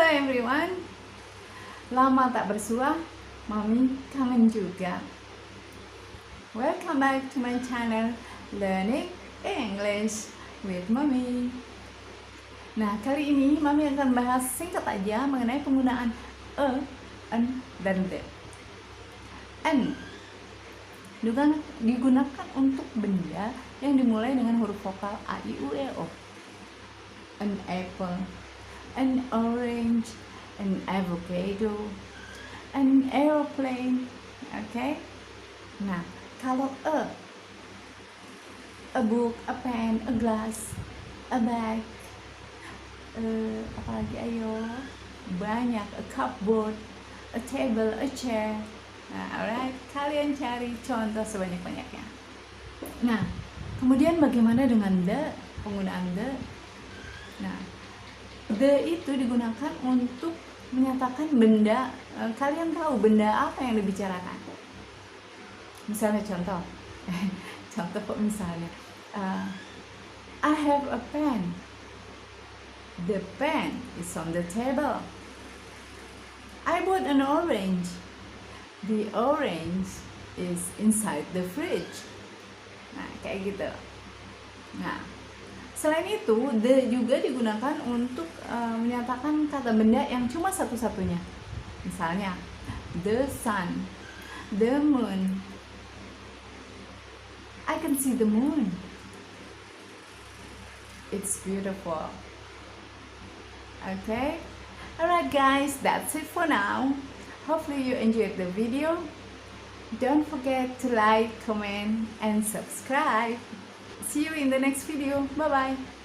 everyone, lama tak bersua, Mami kangen juga. Welcome back to my channel Learning English with Mami. Nah, kali ini Mami akan bahas singkat aja mengenai penggunaan an, dan the. An digunakan untuk benda yang dimulai dengan huruf vokal a, i, u, e, o. An apple, an orange, an avocado, an airplane. Okay? Nah, kalau a book, a pen, a glass, a bag, apalagi ayo, banyak, a cupboard, a table, a chair. Nah, alright, kalian cari contoh sebanyak-banyaknya. Nah, kemudian bagaimana dengan the, penggunaan the? Nah, the itu digunakan untuk menyatakan benda. Kalian tahu benda apa yang dibicarakan? Misalnya contoh, misalnya, I have a pen. The pen is on the table. I bought an orange. The orange is inside the fridge. Nah, kayak gitu. Nah, selain itu, the juga digunakan untuk menyatakan kata benda yang cuma satu-satunya. Misalnya, the sun, the moon. I can see the moon. It's beautiful. Okay? Alright guys, that's it for now. Hopefully you enjoyed the video. Don't forget to like, comment, and subscribe. See you in the next video. Bye bye.